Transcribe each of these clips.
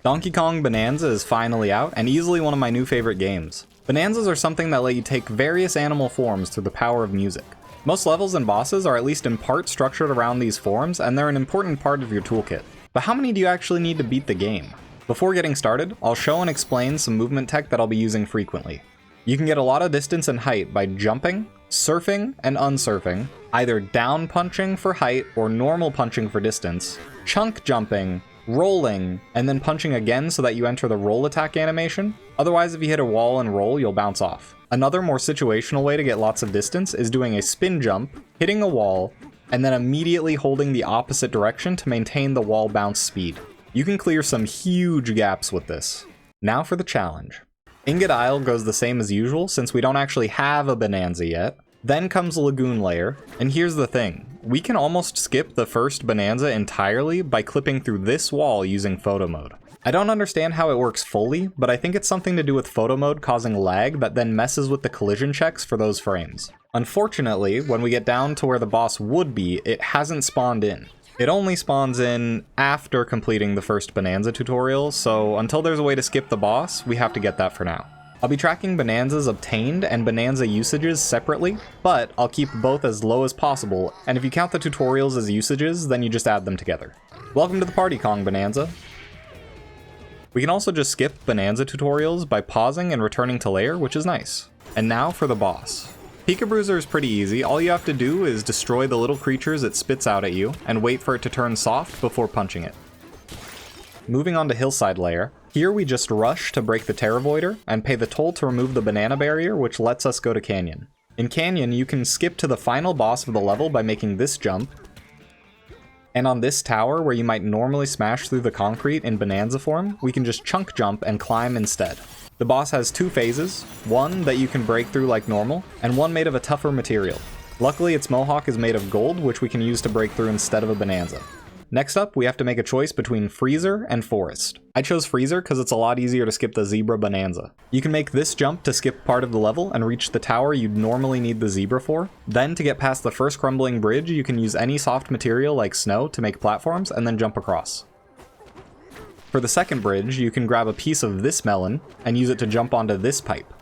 Donkey Kong Bananza is finally out, and easily one of my new favorite games. Bananzas are something that let you take various animal forms through the power of music. Most levels and bosses are at least in part structured around these forms, and they're an important part of your toolkit. But how many do you actually need to beat the game? Before getting started, I'll show and explain some movement tech that I'll be using frequently. You can get a lot of distance and height by jumping, surfing, and unsurfing, either down punching for height or normal punching for distance, chunk jumping, rolling, and then punching again so that you enter the roll attack animation. Otherwise, if you hit a wall and roll, you'll bounce off. Another more situational way to get lots of distance is doing a spin jump, hitting a wall, and then immediately holding the opposite direction to maintain the wall bounce speed. You can clear some huge gaps with this. Now for the challenge. Ingot Isle goes the same as usual since we don't actually have a Bananza yet. Then comes Lagoon Layer, and here's the thing. We can almost skip the first Bananza entirely by clipping through this wall using photo mode. I don't understand how it works fully, but I think it's something to do with photo mode causing lag that then messes with the collision checks for those frames. Unfortunately, when we get down to where the boss would be, it hasn't spawned in. It only spawns in after completing the first Bananza tutorial, so until there's a way to skip the boss, we have to get that for now. I'll be tracking Bananzas obtained and Bananza usages separately, but I'll keep both as low as possible, and if you count the tutorials as usages, then you just add them together. Welcome to the party, Kong Bananza. We can also just skip Bananza tutorials by pausing and returning to layer, which is nice. And now for the boss. Pika Bruiser is pretty easy. All you have to do is destroy the little creatures it spits out at you, and wait for it to turn soft before punching it. Moving on to Hillside Layer. Here we just rush to break the Terravoider, and pay the toll to remove the banana barrier, which lets us go to Canyon. In Canyon, you can skip to the final boss of the level by making this jump, and on this tower, where you might normally smash through the concrete in Bananza form, we can just chunk jump and climb instead. The boss has two phases, one that you can break through like normal, and one made of a tougher material. Luckily, its mohawk is made of gold, which we can use to break through instead of a Bananza. Next up, we have to make a choice between Freezer and Forest. I chose Freezer because it's a lot easier to skip the Zebra Bananza. You can make this jump to skip part of the level and reach the tower you'd normally need the Zebra for. Then, to get past the first crumbling bridge, you can use any soft material like snow to make platforms and then jump across. For the second bridge, you can grab a piece of this melon and use it to jump onto this pipe.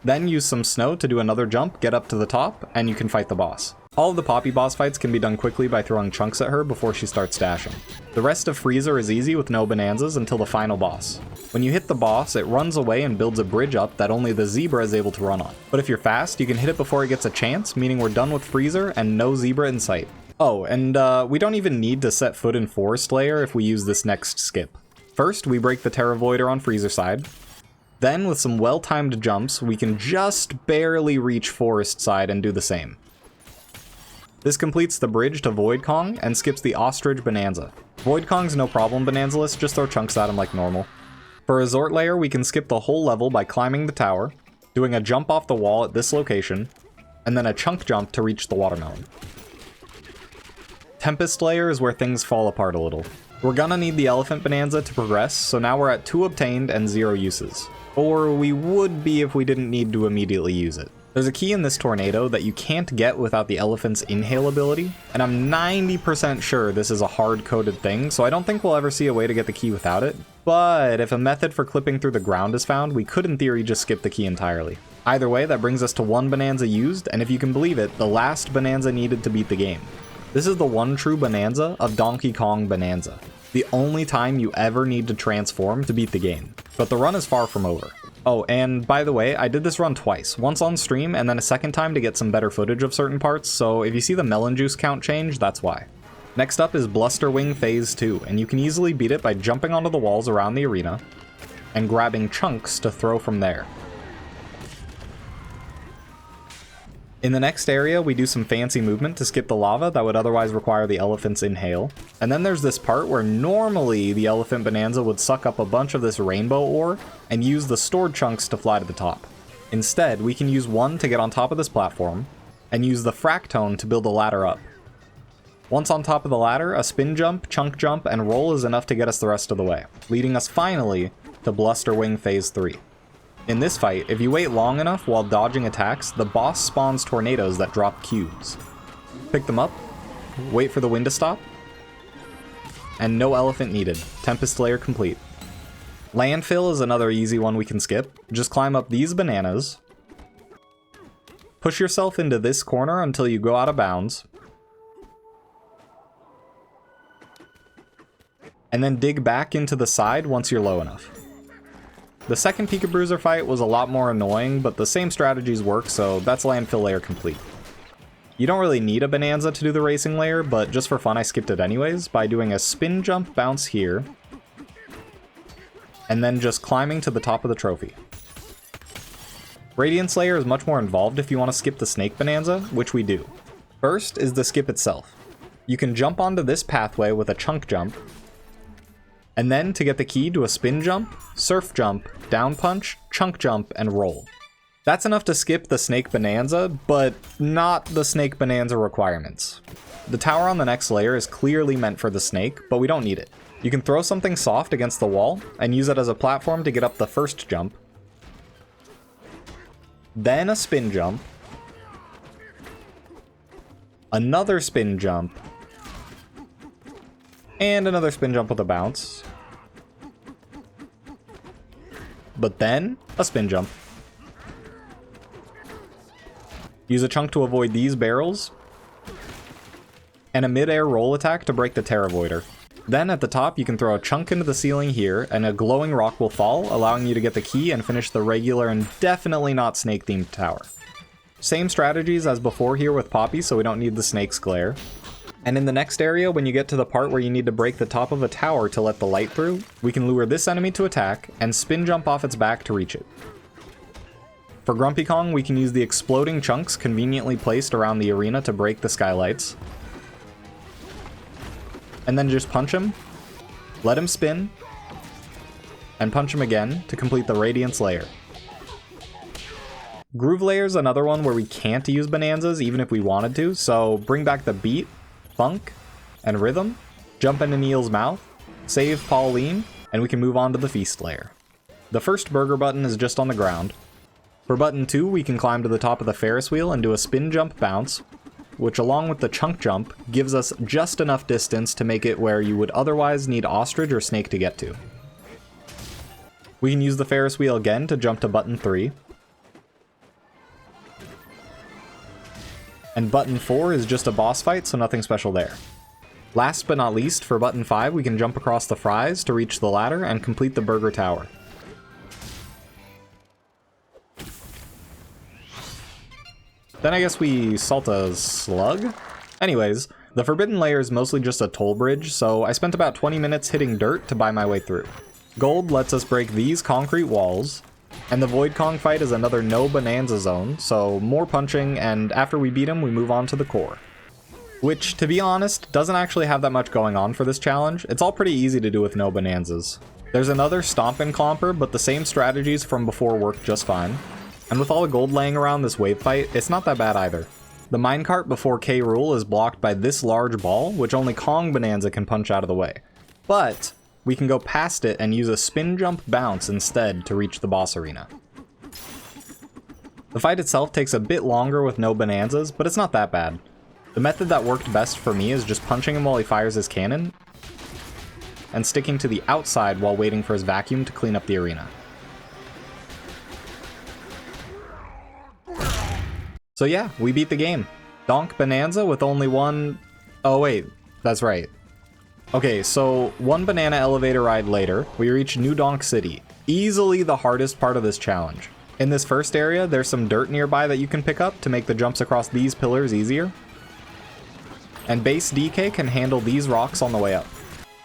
Then use some snow to do another jump, get up to the top, and you can fight the boss. All of the Poppy boss fights can be done quickly by throwing chunks at her before she starts dashing. The rest of Freezer is easy with no Bananzas until the final boss. When you hit the boss, it runs away and builds a bridge up that only the Zebra is able to run on. But if you're fast, you can hit it before it gets a chance, meaning we're done with Freezer and no Zebra in sight. Oh, and we don't even need to set foot in Forest Layer if we use this next skip. First, we break the Terravoider on Freezer side. Then, with some well-timed jumps, we can just barely reach Forest side and do the same. This completes the bridge to Void Kong and skips the Ostrich Bananza. Void Kong's no problem Bananzaless, just throw chunks at him like normal. For Resort Layer, we can skip the whole level by climbing the tower, doing a jump off the wall at this location, and then a chunk jump to reach the watermelon. Tempest Layer is where things fall apart a little. We're gonna need the Elephant Bananza to progress, so now we're at 2 obtained and 0 uses. Or we would be if we didn't need to immediately use it. There's a key in this tornado that you can't get without the elephant's inhale ability, and I'm 90% sure this is a hard-coded thing, so I don't think we'll ever see a way to get the key without it. But if a method for clipping through the ground is found, we could in theory just skip the key entirely. Either way, that brings us to 1 Bananza used, and if you can believe it, the last Bananza needed to beat the game. This is the one true Bananza of Donkey Kong Bananza. The only time you ever need to transform to beat the game. But the run is far from over. Oh, and by the way, I did this run twice, once on stream and then a second time to get some better footage of certain parts, so if you see the melon juice count change, that's why. Next up is Blusterwing Phase 2, and you can easily beat it by jumping onto the walls around the arena and grabbing chunks to throw from there. In the next area, we do some fancy movement to skip the lava that would otherwise require the elephant's inhale. And then there's this part where normally the Elephant Bananza would suck up a bunch of this rainbow ore and use the stored chunks to fly to the top. Instead, we can use one to get on top of this platform and use the Fractone to build a ladder up. Once on top of the ladder, a spin jump, chunk jump, and roll is enough to get us the rest of the way, leading us finally to Blusterwing Phase 3. In this fight, if you wait long enough while dodging attacks, the boss spawns tornadoes that drop cubes. Pick them up, wait for the wind to stop, and no elephant needed. Tempest layer complete. Landfill is another easy one we can skip. Just climb up these bananas. Push yourself into this corner until you go out of bounds. And then dig back into the side once you're low enough. The second Pika Bruiser fight was a lot more annoying, but the same strategies work, so that's landfill layer complete. You don't really need a Bananza to do the racing layer, but just for fun I skipped it anyways by doing a spin jump bounce here, and then just climbing to the top of the trophy. Radiance layer is much more involved if you want to skip the Snake Bananza, which we do. First is the skip itself. You can jump onto this pathway with a chunk jump, and then to get the key, do a spin jump, surf jump, down punch, chunk jump, and roll. That's enough to skip the Snake Bananza, but not the Snake Bananza requirements. The tower on the next layer is clearly meant for the snake, but we don't need it. You can throw something soft against the wall and use it as a platform to get up the first jump. Then a spin jump. Another spin jump. And another spin jump with a bounce. But then a spin jump. Use a chunk to avoid these barrels, and a mid-air roll attack to break the Terravoider. Then at the top you can throw a chunk into the ceiling here, and a glowing rock will fall, allowing you to get the key and finish the regular and definitely not snake-themed tower. Same strategies as before here with Poppy, so we don't need the snake's glare. And in the next area, when you get to the part where you need to break the top of a tower to let the light through, we can lure this enemy to attack, and spin jump off its back to reach it. For Grumpy Kong, we can use the exploding chunks conveniently placed around the arena to break the skylights. And then just punch him, let him spin, and punch him again to complete the Radiance layer. Groove layer is another one where we can't use Bananzas even if we wanted to, so bring back the beat, funk, and rhythm, jump into Neil's mouth, save Pauline, and we can move on to the feast layer. The first burger button is just on the ground. For button 2, we can climb to the top of the Ferris wheel and do a spin jump bounce, which along with the chunk jump gives us just enough distance to make it where you would otherwise need ostrich or snake to get to. We can use the Ferris wheel again to jump to button 3. And button 4 is just a boss fight, so nothing special there. Last but not least, for button 5, we can jump across the fries to reach the ladder and complete the burger tower. Then I guess we salt a slug? Anyways, the forbidden layer is mostly just a toll bridge, so I spent about 20 minutes hitting dirt to buy my way through. Gold lets us break these concrete walls, and the Void Kong fight is another no Bananza zone, so more punching, and after we beat him, we move on to the core. Which, to be honest, doesn't actually have that much going on for this challenge. It's all pretty easy to do with no Bananzas. There's another Stomp and Clomper, but the same strategies from before work just fine. And with all the gold laying around this wave fight, it's not that bad either. The minecart before K. Rool is blocked by this large ball, which only Kong Bananza can punch out of the way. But we can go past it and use a spin jump bounce instead to reach the boss arena. The fight itself takes a bit longer with no Bananzas, but it's not that bad. The method that worked best for me is just punching him while he fires his cannon, and sticking to the outside while waiting for his vacuum to clean up the arena. So yeah, we beat the game. Donk Bananza with only one... Oh wait, that's right. Okay, so one banana elevator ride later, we reach New Donk City. Easily the hardest part of this challenge. In this first area, there's some dirt nearby that you can pick up to make the jumps across these pillars easier. And base DK can handle these rocks on the way up.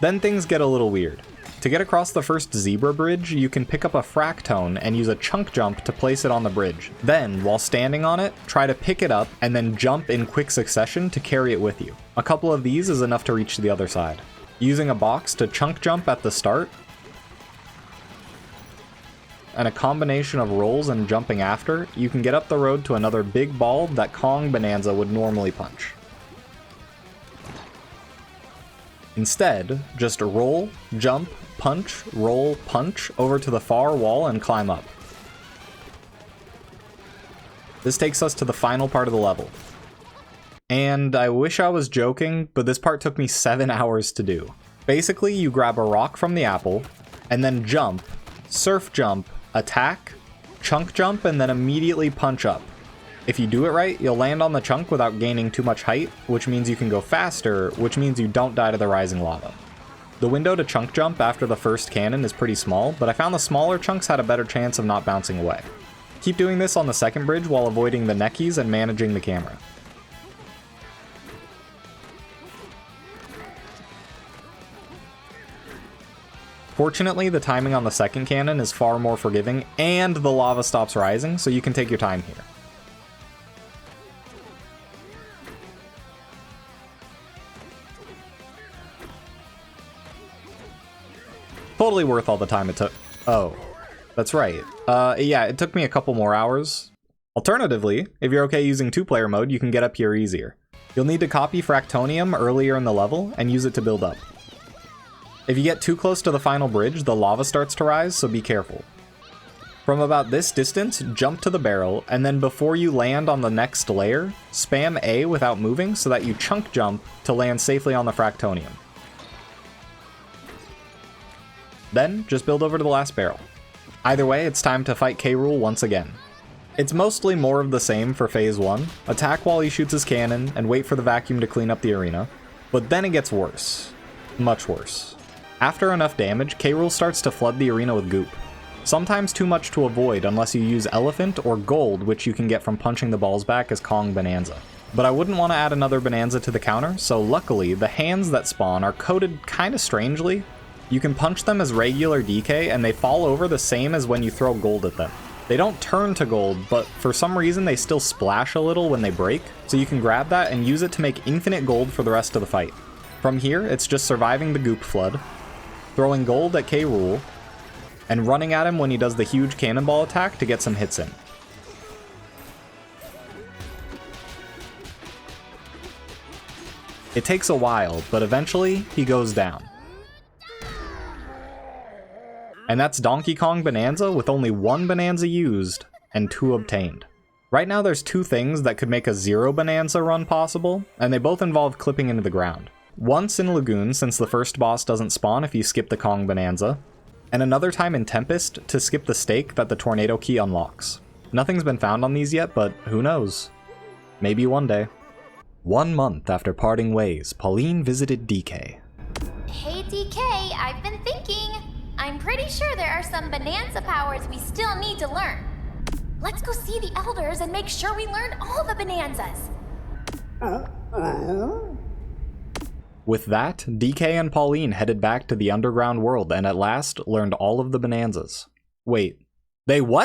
Then things get a little weird. To get across the first zebra bridge, you can pick up a fractone and use a chunk jump to place it on the bridge. Then, while standing on it, try to pick it up and then jump in quick succession to carry it with you. A couple of these is enough to reach the other side. Using a box to chunk jump at the start, and a combination of rolls and jumping after, you can get up the road to another big ball that Kong Bananza would normally punch. Instead, just roll, jump, punch, roll, punch over to the far wall and climb up. This takes us to the final part of the level. And I wish I was joking, but this part took me 7 hours to do. Basically, you grab a rock from the apple, and then jump, surf jump, attack, chunk jump, and then immediately punch up. If you do it right, you'll land on the chunk without gaining too much height, which means you can go faster, which means you don't die to the rising lava. The window to chunk jump after the first cannon is pretty small, but I found the smaller chunks had a better chance of not bouncing away. Keep doing this on the second bridge while avoiding the neckies and managing the camera. Fortunately, the timing on the second cannon is far more forgiving, and the lava stops rising, so you can take your time here. Totally worth all the time it took. Oh, that's right. Yeah, it took me a couple more hours. Alternatively, if you're okay using 2-player mode, you can get up here easier. You'll need to copy Fractonium earlier in the level and use it to build up. If you get too close to the final bridge, the lava starts to rise, so be careful. From about this distance, jump to the barrel, and then before you land on the next layer, spam A without moving so that you chunk jump to land safely on the Fractonium. Then, just build over to the last barrel. Either way, it's time to fight K. Rool once again. It's mostly more of the same for Phase 1, attack while he shoots his cannon, and wait for the vacuum to clean up the arena. But then it gets worse. Much worse. After enough damage, K. Rool starts to flood the arena with goop. Sometimes too much to avoid unless you use Elephant or Gold, which you can get from punching the balls back as Kong Bananza. But I wouldn't want to add another Bananza to the counter, so luckily the hands that spawn are coded kinda strangely. You can punch them as regular DK and they fall over the same as when you throw gold at them. They don't turn to gold, but for some reason they still splash a little when they break, so you can grab that and use it to make infinite gold for the rest of the fight. From here, it's just surviving the goop flood, throwing gold at K. Rool, and running at him when he does the huge cannonball attack to get some hits in. It takes a while, but eventually he goes down. And that's Donkey Kong Bananza with only 1 Bananza used and 2 obtained. Right now there's 2 things that could make a 0 Bananza run possible, and they both involve clipping into the ground. Once in Lagoon, since the first boss doesn't spawn if you skip the Kong Bananza, and another time in Tempest to skip the stake that the Tornado Key unlocks. Nothing's been found on these yet, but who knows? Maybe one day. 1 month after parting ways, Pauline visited DK. Hey DK, I've been thinking. I'm pretty sure there are some Bananza powers we still need to learn. Let's go see the elders and make sure we learn all the Bananzas. With that, DK and Pauline headed back to the underground world and at last learned all of the Bananzas. Wait, they what?